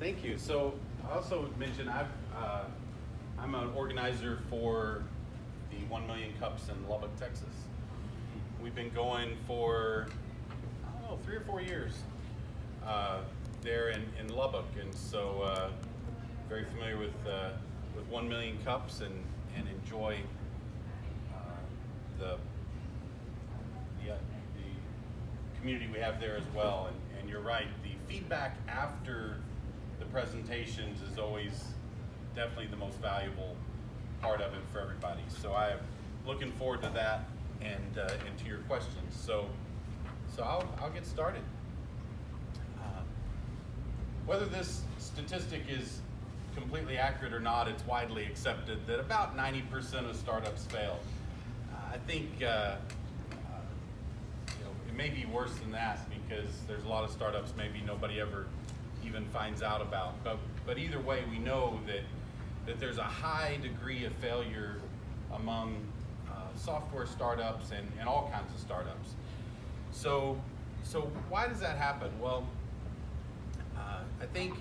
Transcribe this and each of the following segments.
Thank you. So I also mentioned I'm an organizer for the 1 Million Cups in Lubbock, Texas. We've been going for, I don't know, 3 or 4 years there in Lubbock, and so very familiar with 1 Million Cups and enjoy the community we have there as well. And you're right, the feedback after the presentations is always definitely the most valuable part of it for everybody. So I'm looking forward to that and to your questions. So I'll get started. Whether this statistic is completely accurate or not, it's widely accepted that about 90% of startups fail. I think it may be worse than that because there's a lot of startups maybe nobody ever even finds out about. But either way, we know that there's a high degree of failure among software startups and all kinds of startups. So why does that happen? Well, I think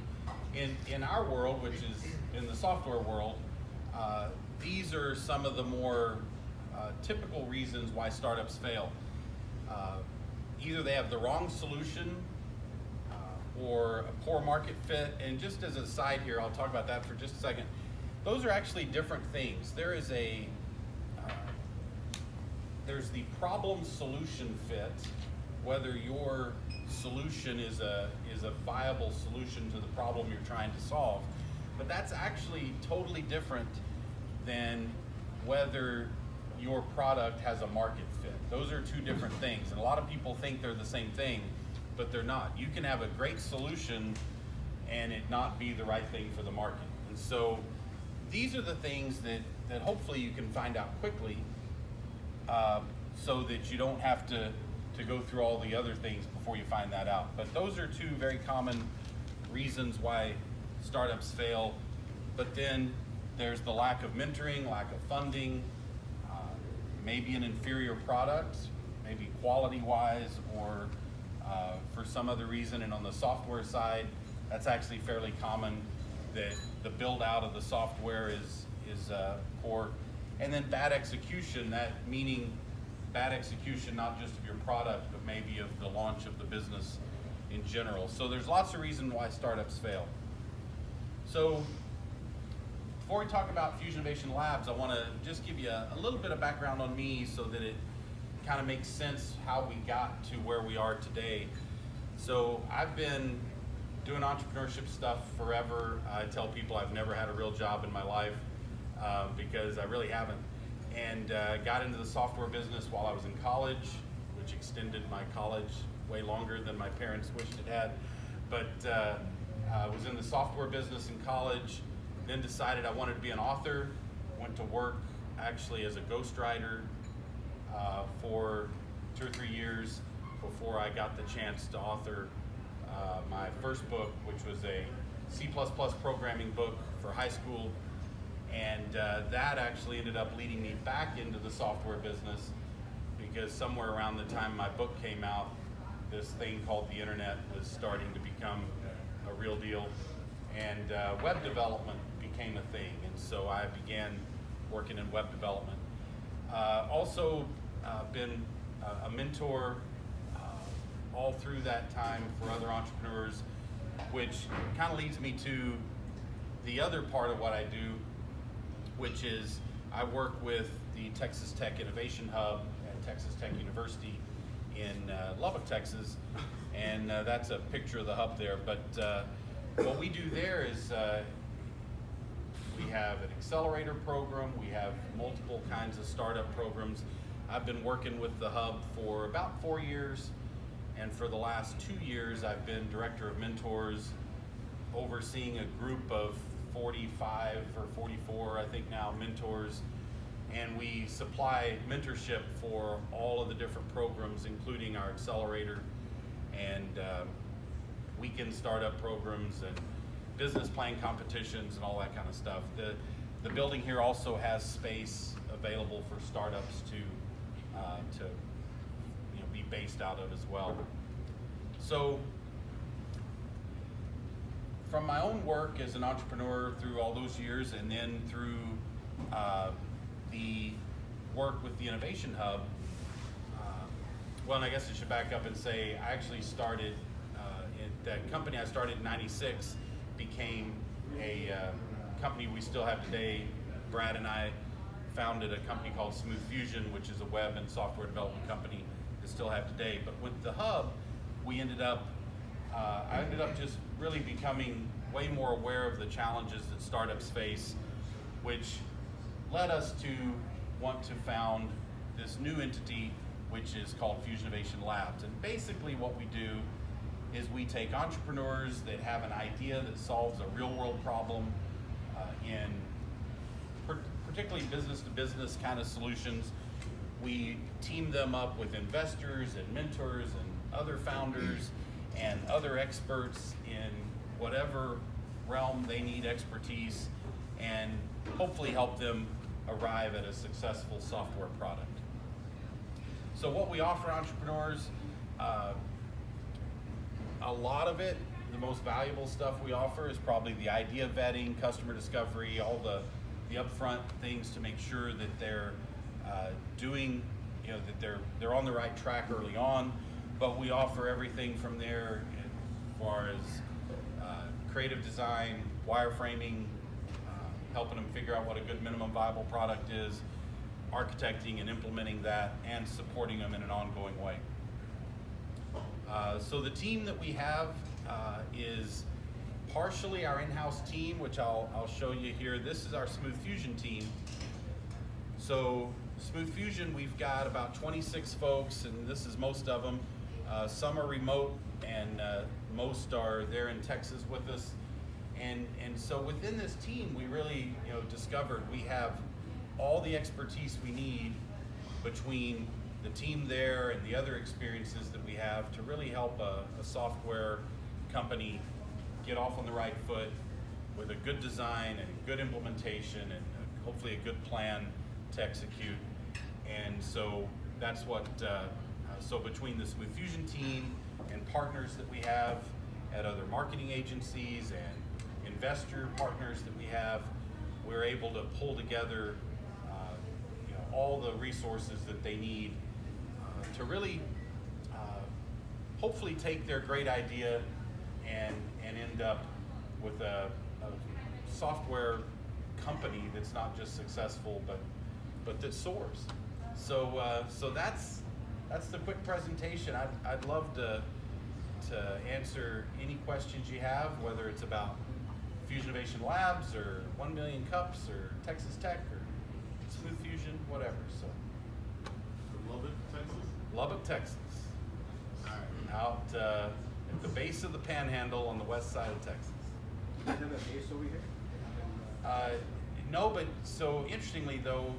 in our world, which is in the software world, these are some of the more typical reasons why startups fail. Either they have the wrong solution or a poor market fit. And just as a side here, I'll talk about that for just a second. Those are actually different things. There's the problem solution fit, whether your solution is a viable solution to the problem you're trying to solve. But that's actually totally different than whether your product has a market fit. Those are two different things, and a lot of people think they're the same thing, but they're not. You can have a great solution and it not be the right thing for the market. And so these are the things that hopefully you can find out quickly so that you don't have to go through all the other things before you find that out. But those are two very common reasons why startups fail. But then there's the lack of mentoring, lack of funding, maybe an inferior product, maybe quality-wise, or for some other reason. And on the software side, that's actually fairly common, that the build-out of the software is poor. And then bad execution, that meaning bad execution not just of your product, but maybe of the launch of the business in general. So there's lots of reasons why startups fail. So before we talk about Fusionovation Labs, I want to just give you a little bit of background on me so that it kind of makes sense how we got to where we are today. So I've been doing entrepreneurship stuff forever. I tell people I've never had a real job in my life because I really haven't. And got into the software business while I was in college, which extended my college way longer than my parents wished it had. But I was in the software business in college, then decided I wanted to be an author, went to work actually as a ghostwriter for 2 or 3 years before I got the chance to author my first book, which was a C++ programming book for high school. And that actually ended up leading me back into the software business because somewhere around the time my book came out, this thing called the internet was starting to become a real deal. And web development became a thing. And so I began working in web development. Also been a mentor all through that time for other entrepreneurs, which kind of leads me to the other part of what I do, which is I work with the Texas Tech Innovation Hub at Texas Tech University in Lubbock, Texas, and that's a picture of the hub there. But what we do there is we have an accelerator program, we have multiple kinds of startup programs. I've been working with the hub for about 4 years, and for the last 2 years I've been director of mentors, overseeing a group of 45 or 44, I think now, mentors, and we supply mentorship for all of the different programs, including our accelerator and weekend startup programs and business plan competitions and all that kind of stuff. The building here also has space available for startups to be based out of as well. So from my own work as an entrepreneur through all those years, and then through the work with the Innovation Hub, well, and I guess I should back up and say I actually started, that company I started in '96 became a company we still have today. Brad and I founded a company called Smooth Fusion, which is a web and software development company that still have today. But with the hub, we ended up, I ended up just really becoming way more aware of the challenges that startups face, which led us to want to found this new entity, which is called Fusionovation Labs. And basically what we do is we take entrepreneurs that have an idea that solves a real world problem in particularly business to business kind of solutions. We team them up with investors and mentors and other founders and other experts in whatever realm they need expertise, and hopefully help them arrive at a successful software product. So what we offer entrepreneurs, a lot of it, the most valuable stuff we offer is probably the idea vetting, customer discovery, all the upfront things to make sure that they're doing, that they're on the right track early on. But we offer everything from there as far as creative design, wireframing, helping them figure out what a good minimum viable product is, architecting and implementing that, and supporting them in an ongoing way. So the team that we have is partially our in-house team, which I'll show you here. This is our Smooth Fusion team. So Smooth Fusion, we've got about 26 folks, and this is most of them. Some are remote, and most are there in Texas with us. And so within this team, we really discovered we have all the expertise we need between the team there and the other experiences that we have to really help a software company get off on the right foot with a good design and a good implementation and hopefully a good plan to execute. And so that's what, so between the Smooth Fusion team and partners that we have at other marketing agencies and investor partners that we have, we're able to pull together all the resources that they need to really hopefully take their great idea and end up with a software company that's not just successful but that soars. So that's the quick presentation. I'd love to answer any questions you have, whether it's about Fusionovation Labs or 1 Million Cups or Texas Tech or Smooth Fusion, whatever. So Lubbock, Texas? Lubbock, Texas. All right. Out at the base of the Panhandle on the west side of Texas. Do you have a base over here? No, but so interestingly though,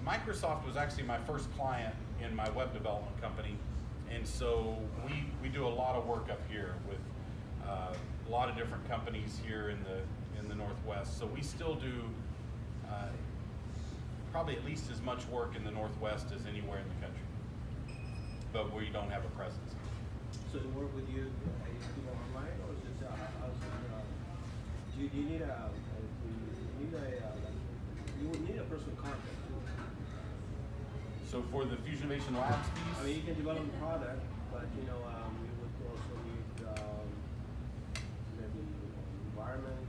Microsoft was actually my first client in my web development company, and so we do a lot of work up here with a lot of different companies here in the Northwest. So we still do probably at least as much work in the Northwest as anywhere in the country, but where you don't have a presence. So to work with you, online, or is it do you need you would need a personal contact too? So for the Fusionovation Labs piece, I mean, you can develop a product, but you would also need maybe environment,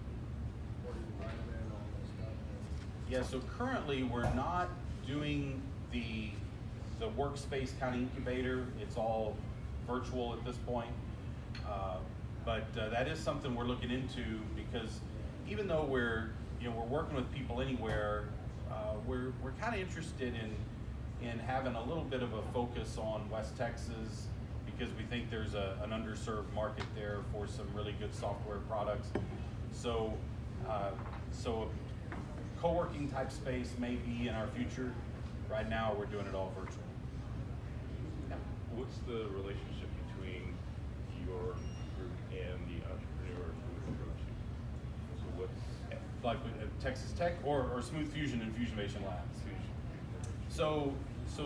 supporting environment, all that stuff. yeah, so currently we're not doing the workspace kind of incubator. It's all virtual at this point. But that is something we're looking into, because even though we're working with people anywhere, we're kind of interested in having a little bit of a focus on West Texas, because we think there's an underserved market there for some really good software products. So co-working type space may be in our future. Right now we're doing it all virtual. Yeah. What's the relationship between your group and the entrepreneur who approached you? So what's Like with Texas Tech or Smooth Fusion and Fusionovation Labs? So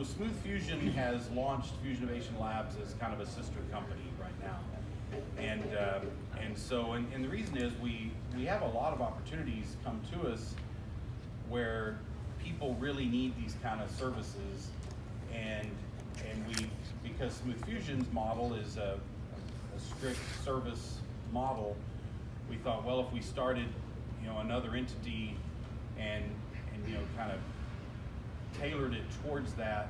Smooth Fusion has launched Fusionovation Labs as kind of a sister company right now. And the reason is we have a lot of opportunities come to us where people really need these kind of services, and because Smooth Fusion's model is a strict service model, we thought, well, if we started, another entity and kind of tailored it towards that,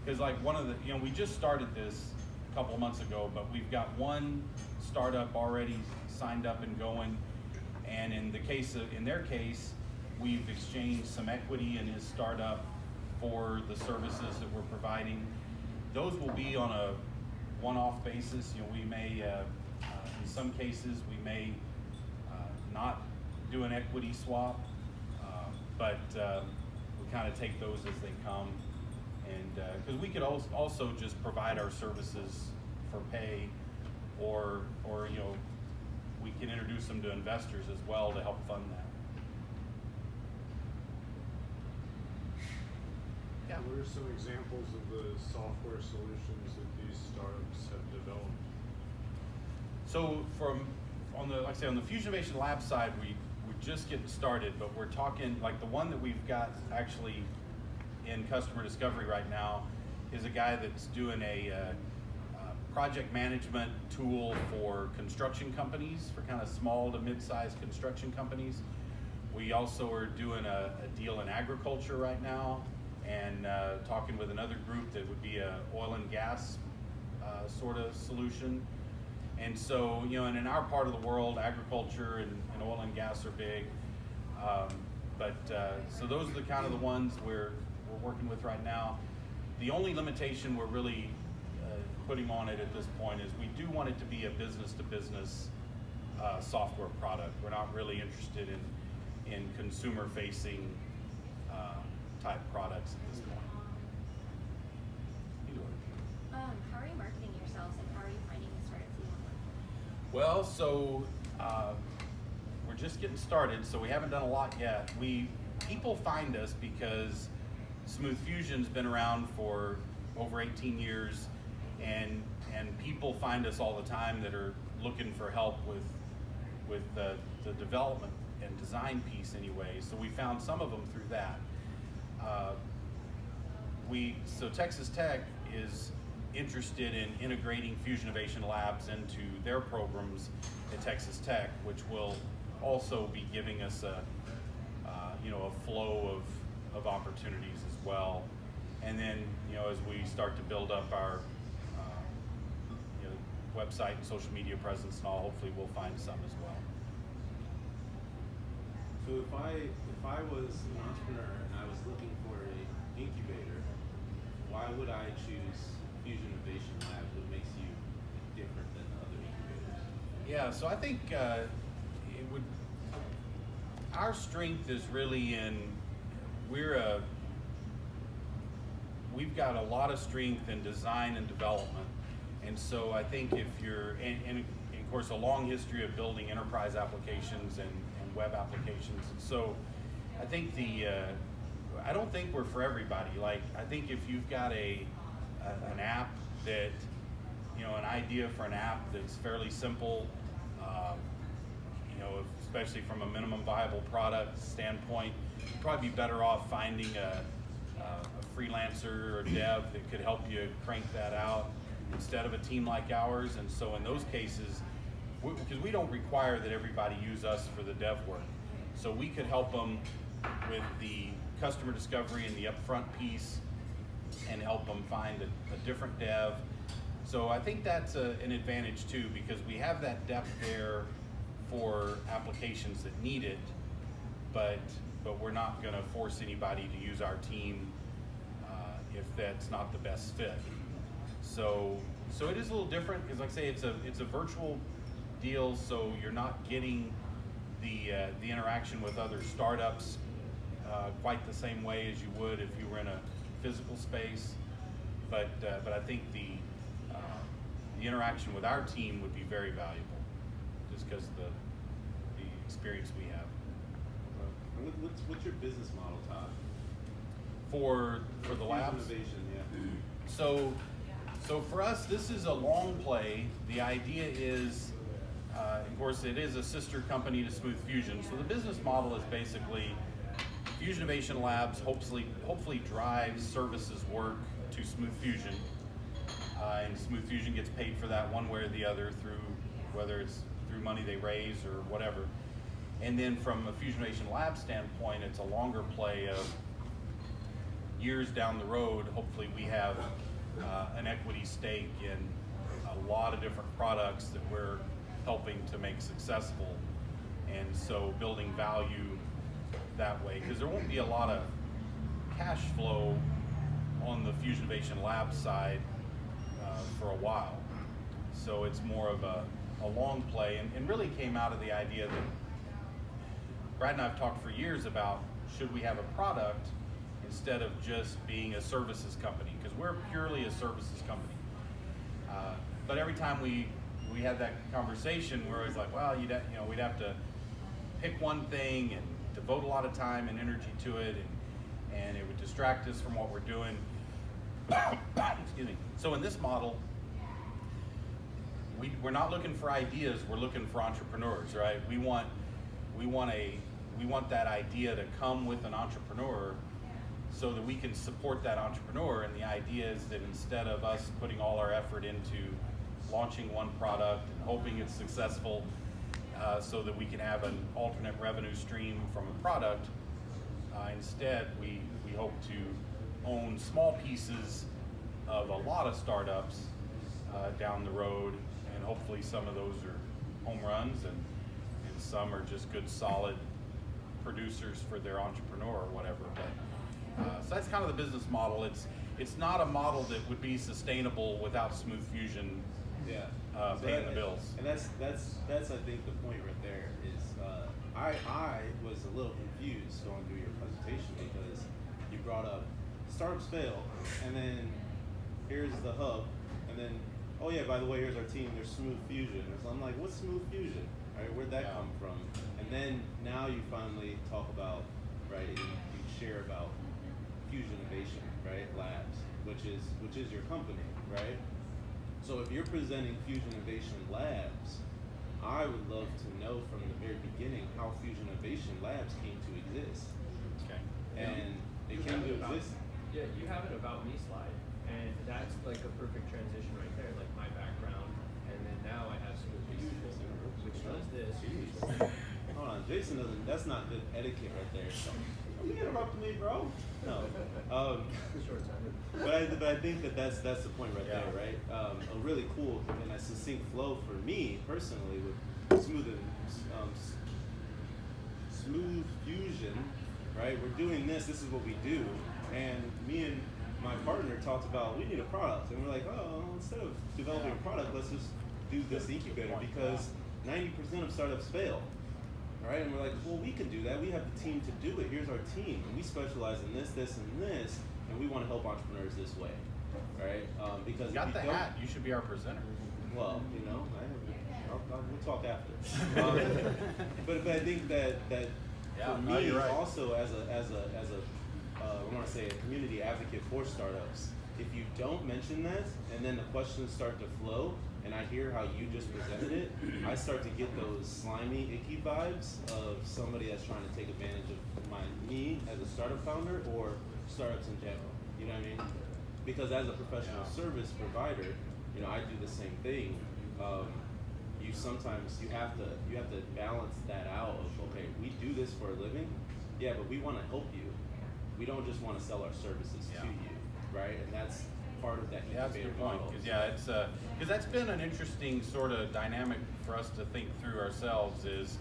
because like one of the, we just started this a couple of months ago, but we've got one startup already signed up and going, and in their case, we've exchanged some equity in his startup for the services that we're providing. Those will be on a one-off basis. We may, in some cases, we may not do an equity swap, but we kind of take those as they come. And because we could also just provide our services for pay, or we can introduce them to investors as well to help fund that. Yeah. What are some examples of the software solutions that these startups have developed? So on the Fusionovation Labs side, we're just getting started, but we're talking, like the one that we've got actually in customer discovery right now is a guy that's doing a project management tool for construction companies, for kind of small to mid-sized construction companies. We also are doing a deal in agriculture right now, and talking with another group that would be a oil and gas sort of solution. And so, and in our part of the world, agriculture and oil and gas are big. So those are the kind of the ones we're working with right now. The only limitation we're really putting on it at this point is we do want it to be a business-to-business software product. We're not really interested in consumer-facing type products at this point. How are you marketing yourselves, and how are you finding the startups you want to work with? Well, so we're just getting started, so we haven't done a lot yet. People find us because Smooth Fusion's been around for over 18 years, and people find us all the time that are looking for help with the development and design piece anyway. So we found some of them through that. So Texas Tech is interested in integrating Fusionovation Labs into their programs at Texas Tech, which will also be giving us a flow of opportunities as well. And then, as we start to build up our website and social media presence and all, hopefully we'll find some as well. So if I was an entrepreneur and I was looking for an incubator, why would I choose Fusionovation Labs? What makes you different than other incubators? Yeah, so I think our strength is really in, we've got a lot of strength in design and development. And so I think if you're, and of course a long history of building enterprise applications and web applications. And so I think I don't think we're for everybody. Like, I think if you've got an app that, an idea for an app that's fairly simple, especially from a minimum viable product standpoint, you'd probably be better off finding a freelancer or dev that could help you crank that out instead of a team like ours. And so in those cases, because we don't require that everybody use us for the dev work, so we could help them with the customer discovery and the upfront piece and help them find a different dev. So I think that's an advantage too, because we have that depth there for applications that need it, but we're not going to force anybody to use our team if that's not the best fit. So it is a little different, because like I say, it's a virtual deal, so you're not getting the interaction with other startups quite the same way as you would if you were in a physical space. But I think the interaction with our team would be very valuable, just because the experience we have. What's your business model, Todd? For the labs? Fusionovation, yeah. So for us, this is a long play. The idea is Of course, it is a sister company to Smooth Fusion. So the business model is basically Fusionovation Labs hopefully drives services work to Smooth Fusion. And Smooth Fusion gets paid for that one way or the other through, whether it's through money they raise or whatever. And then from a Fusionovation Labs standpoint, it's a longer play of years down the road. Hopefully we have an equity stake in a lot of different products that we're helping to make successful. And so building value that way, because there won't be a lot of cash flow on the Fusionovation Labs side for a while. So it's more of a long play, and really came out of the idea that Brad and I have talked for years about, should we have a product instead of just being a services company, because we're purely a services company. But every time we had that conversation, we're always like, well, we'd have to pick one thing and devote a lot of time and energy to it, and it would distract us from what we're doing. Excuse me. So in this model, we're not looking for ideas, we're looking for entrepreneurs, right? We want that idea to come with an entrepreneur so that we can support that entrepreneur. And the idea is that instead of us putting all our effort into launching one product and hoping it's successful, so that we can have an alternate revenue stream from a product, instead we hope to own small pieces of a lot of startups down the road, and hopefully some of those are home runs, and some are just good solid producers for their entrepreneur or whatever. But so that's kind of the business model. It's not a model that would be sustainable without Smooth Fusion paying the bills. And that's I think the point right there is I was a little confused going through your presentation, because you brought up startups fail, and then here's the hub, and then, oh yeah, by the way, here's our team, there's Smooth Fusion. And so I'm like, what's Smooth Fusion? Right, where'd that come from? And then now you finally talk about, right, and you share about Fusionovation, right, Labs, which is your company, right? So if you're presenting Fusionovation Labs, I would love to know from the very beginning how Fusionovation Labs came to exist. Okay. And it came to exist. Yeah, you have an about me slide, and that's like a perfect transition right there, like my background, and then now I have Smooth Fusion, which does this. Hold on, Jason doesn't. That's not good etiquette right there. So, you interrupted me, bro. No. Short time. But I think that's the point right there, right? A really cool and a succinct flow for me personally with Smooth Fusion, right? We're doing this. This is what we do, and me and my partner talked about, we need a product, and we're like, oh, instead of developing a product, let's just do this incubator, because 90% of startups fail. Right, and we're like, well, we can do that. We have the team to do it. Here's our team, and we specialize in this, this, and this, and we want to help entrepreneurs this way, right? Because You got if the you don't, hat. You should be our presenter. well, we'll talk after. But I think that Yeah, for no, me, you're right. also as I want to say a community advocate for startups, if you don't mention that, and then the questions start to flow, and I hear how you just presented it, I start to get those slimy, icky vibes of somebody that's trying to take advantage of me as a startup founder, or startups in general. You know what I mean? Because as a professional service provider, I do the same thing. You have to balance that out of, okay, we do this for a living, yeah, but we want to help you. We don't just want to sell our services to you, right? And that's part of that Yeah, that's a incubator good point. model. Because because that's been an interesting sort of dynamic for us to think through ourselves. Is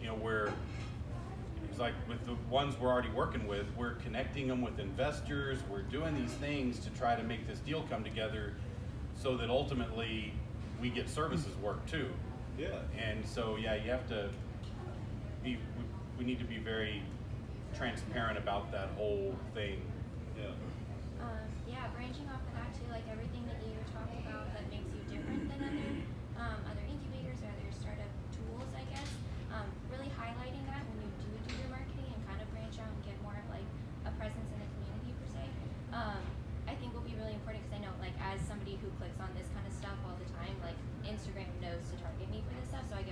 it's like with the ones we're already working with, we're connecting them with investors. We're doing these things to try to make this deal come together, so that ultimately we get services work too. Yeah. And so you have to be. We need to be very transparent about that whole thing. Yeah. Yeah, branching off of that too, like everything that you talked about that makes you different than other incubators or other startup tools, I guess. Really highlighting that when you do your marketing and kind of branch out and get more of like a presence in the community per se. I think will be really important, because I know, like, as somebody who clicks on this kind of stuff all the time, like Instagram knows to target me for this stuff, so I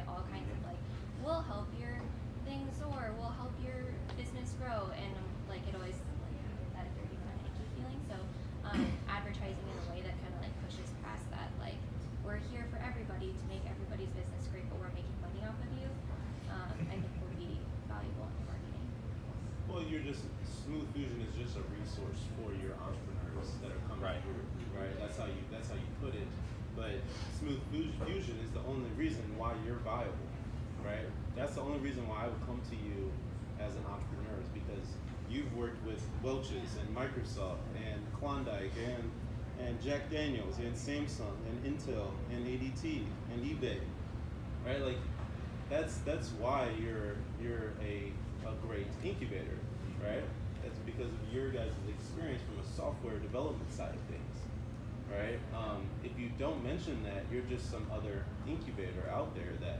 you're just Smooth Fusion is just a resource for your entrepreneurs that are coming Right. through, right? That's how you put it. But Smooth Fusion is the only reason why you're viable, right? That's the only reason why I would come to you as an entrepreneur is because you've worked with Welch's and Microsoft and Klondike and Jack Daniels and Samsung and Intel and ADT and eBay, right? Like that's why you're a great incubator, right? That's because of your guys' experience from a software development side of things, right? If you don't mention that, you're just some other incubator out there that,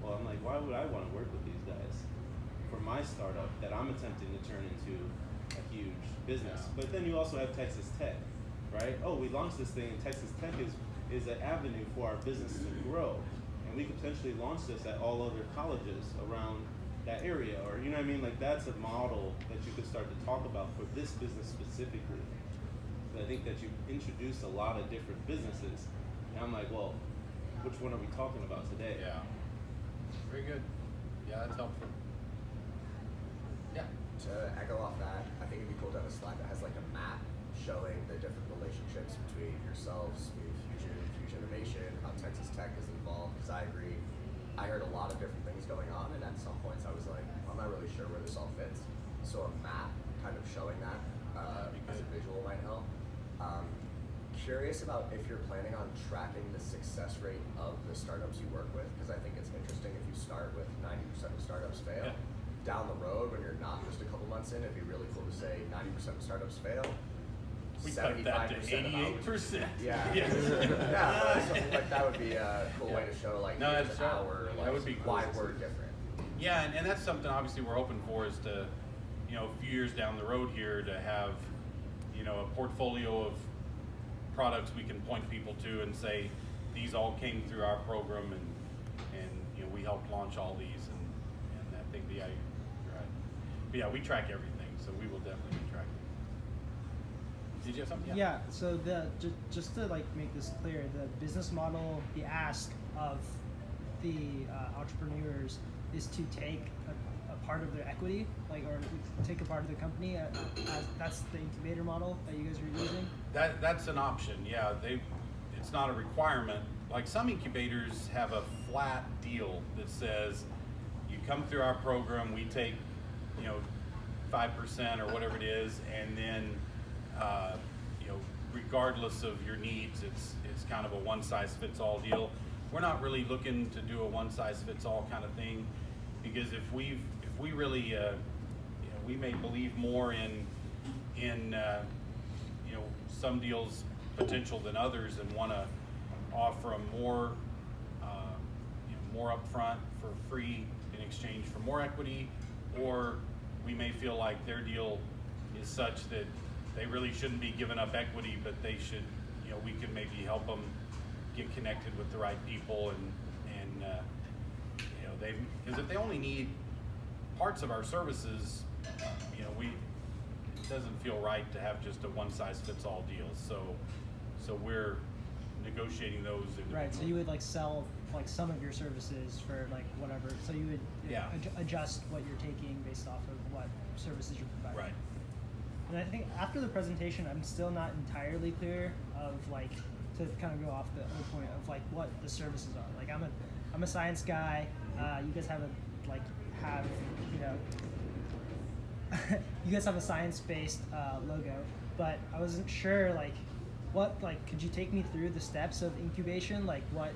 well, I'm like, why would I want to work with these guys for my startup that I'm attempting to turn into a huge business? Yeah. But then you also have Texas Tech, right? Oh, we launched this thing, and Texas Tech is an avenue for our business to grow, and we could potentially launch this at all other colleges around that area, or you know what I mean? Like that's a model that you could start to talk about for this business specifically. But I think that you introduced a lot of different businesses, and I'm like, well, which one are we talking about today? Yeah. Very good. Yeah, that's helpful. Yeah. To echo off that, I think it'd be cool to have a slide that has like a map showing the different relationships between yourselves, Smooth Fusion, Fusionovation, how Texas Tech is involved, because I agree. I heard a lot of different things going on, and at some points I was like, I'm not really sure where this all fits. So a map kind of showing that as a visual might help. Curious about if you're planning on tracking the success rate of the startups you work with, because I think it's interesting if you start with 90% of startups fail. Yeah. Down the road, when you're not just a couple months in, it'd be really cool to say 90% of startups fail. We cut that to 88%. Yeah. Yeah. Yeah, something like that would be a cool way to show like No, here's that's an right. hour, That like would be cool. why we're different. Yeah, and that's something obviously we're hoping for is to, you know, a few years down the road here to have, you know, a portfolio of products we can point people to and say, these all came through our program and you know, we helped launch all these and I think, yeah, you're right. But yeah, we track everything, so we will definitely be tracking. Did you have something? Yeah. So just to like make this clear, the business model, the ask of the entrepreneurs is to take a part of their equity, like, or take a part of the company. That's the incubator model that you guys are using. That's an option. Yeah, it's not a requirement. Like some incubators have a flat deal that says you come through our program, we take, you know, 5% or whatever it is, and then you know, regardless of your needs, it's kind of a one-size-fits-all deal. We're not really looking to do a one-size-fits-all kind of thing, because if we really, you know, we may believe more in you know, some deals potential than others, and want to offer them more, you know, more upfront for free in exchange for more equity, or we may feel like their deal is such that they really shouldn't be giving up equity, but they should, you know, we can maybe help them get connected with the right people, and you know, because if they only need parts of our services, you know, it doesn't feel right to have just a one-size-fits-all deal. So we're negotiating those individually. Right. So you would like sell like some of your services for like whatever. So you would adjust what you're taking based off of what services you're providing. Right. And I think after the presentation, I'm still not entirely clear of like, to kind of go off the other point of like what the services are. Like I'm a science guy. You guys have you know, you guys have a science-based logo, but I wasn't sure like could you take me through the steps of incubation? Like what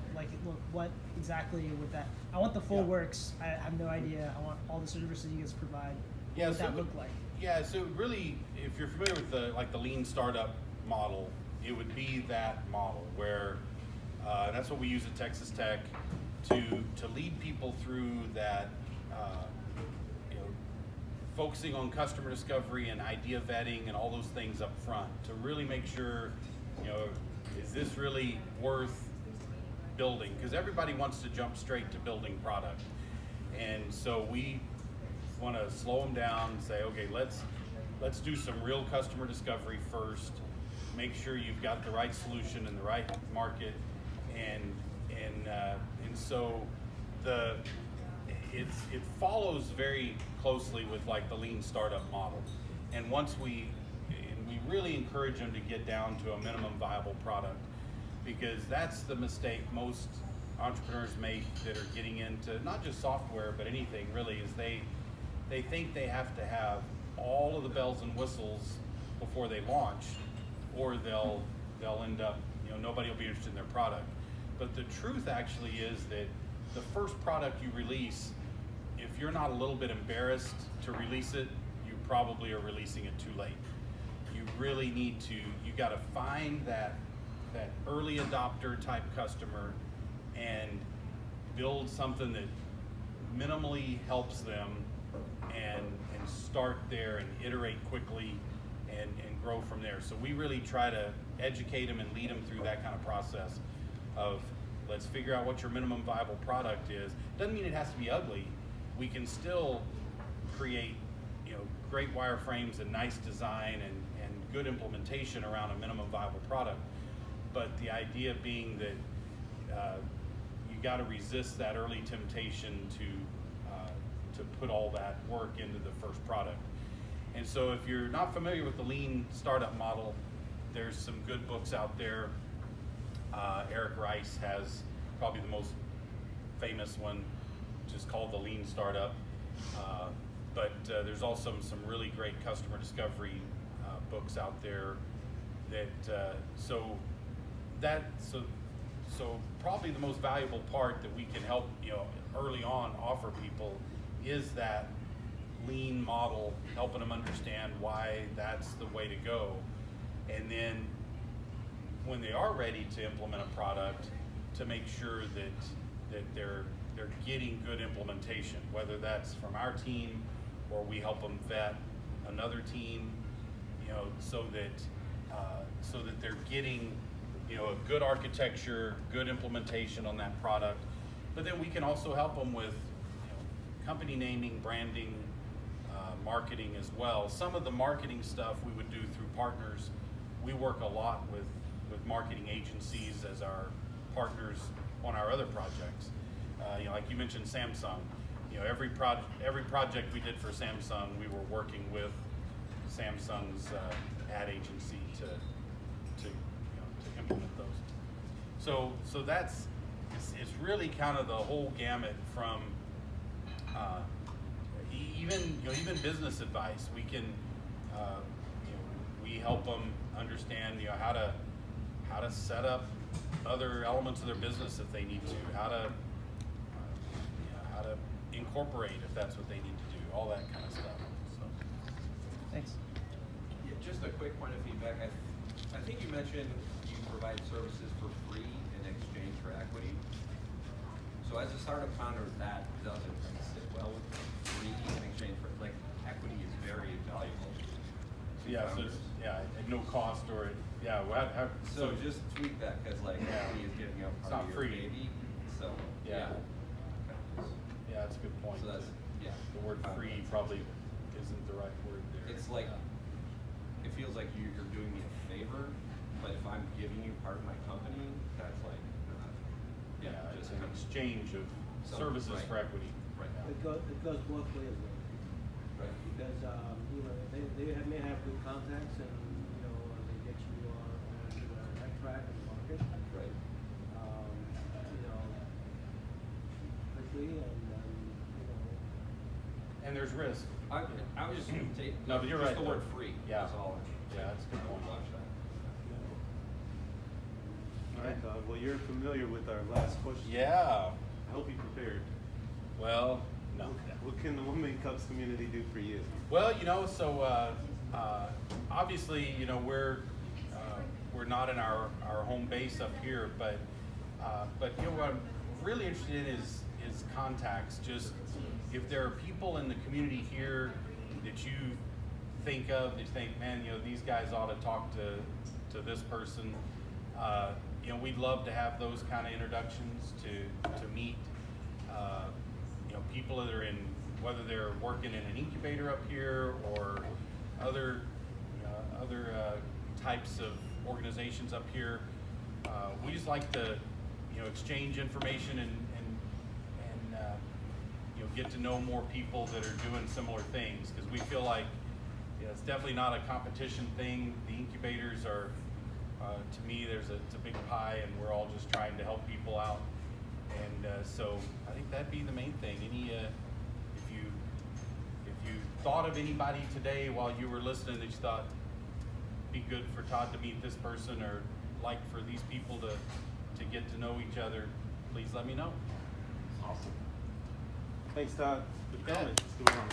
exactly would that? I want the full works. I have no idea. I want all the services you guys provide. What would that look like? Yeah, so really, if you're familiar with the lean startup model, it would be that model where that's what we use at Texas Tech to lead people through that, you know, focusing on customer discovery and idea vetting and all those things up front to really make sure, you know, is this really worth building? Because everybody wants to jump straight to building product, and so we want to slow them down and say, okay, let's do some real customer discovery first. Make sure you've got the right solution in the right market, and so it follows very closely with like the lean startup model. And we really encourage them to get down to a minimum viable product, because that's the mistake most entrepreneurs make that are getting into not just software but anything really, is they think they have to have all of the bells and whistles before they launch, or they'll end up, nobody will be interested in their product. But the truth actually is that the first product you release, if you're not a little bit embarrassed to release it, you probably are releasing it too late. You really need to, you got to find that early adopter type customer and build something that minimally helps them, and start there and iterate quickly and grow from there. So we really try to educate them and lead them through that kind of process of, let's figure out what your minimum viable product is. Doesn't mean it has to be ugly. We can still create, great wireframes and nice design and good implementation around a minimum viable product. But the idea being that you got to resist that early temptation to put all that work into the first product. And so if you're not familiar with the lean startup model, there's some good books out there. Eric Rice has probably the most famous one, which is called The Lean Startup. But there's also some really great customer discovery books out there. So probably the most valuable part that we can help early on offer people is that lean model, helping them understand why that's the way to go. And then when they are ready to implement a product, to make sure that they're getting good implementation, whether that's from our team or we help them vet another team, so that they're getting a good architecture, good implementation on that product. But then we can also help them with company naming, branding, marketing as well. Some of the marketing stuff we would do through partners. We work a lot with marketing agencies as our partners on our other projects. Like you mentioned Samsung. Every project we did for Samsung, we were working with Samsung's ad agency to implement those. So it's really kind of the whole gamut from even business advice. We can we help them understand how to set up other elements of their business if they need to, how to incorporate if that's what they need to do, all that kind of stuff. So. Thanks. Yeah, just a quick point of feedback. I think you mentioned you provide services for free in exchange for equity. So as a startup founder, that doesn't sit well with free in exchange for, equity is very valuable. Yeah, so it's, at no cost or so just tweak that, because equity is giving up part of your free. baby. So Yeah, that's a good point. So that's the word free probably isn't the right word there. It's it feels like you're doing me a favor, but if I'm giving you part of my company, that's it's an exchange of services for equity. Right. It goes both ways, Right. because they may have good contacts, and they get you onto the right track in the market. Right. Quickly, And there's risk. I was just taking No, but you're just right, the word though. free. Yeah. That's all. That's a good point. Watch that. All right, Todd. Well, you're familiar with our last question. Yeah. I hope you prepared. Well, no. What can the Women Cups community do for you? Well, obviously, we're not in our home base up here, but what I'm really interested in is contacts. Just if there are people in the community here that you think of, that you think, man, these guys ought to talk to this person. We'd love to have those kind of introductions to meet people that are in, whether they're working in an incubator up here or other types of organizations up here. We just like to exchange information and get to know more people that are doing similar things, because we feel like it's definitely not a competition thing. The incubators are, to me, it's a big pie, and we're all just trying to help people out. And so I think that'd be the main thing. If you thought of anybody today while you were listening that you thought be good for Todd to meet this person, or like for these people to get to know each other, please let me know. Awesome. Thanks, Todd. You bet. Let's go on.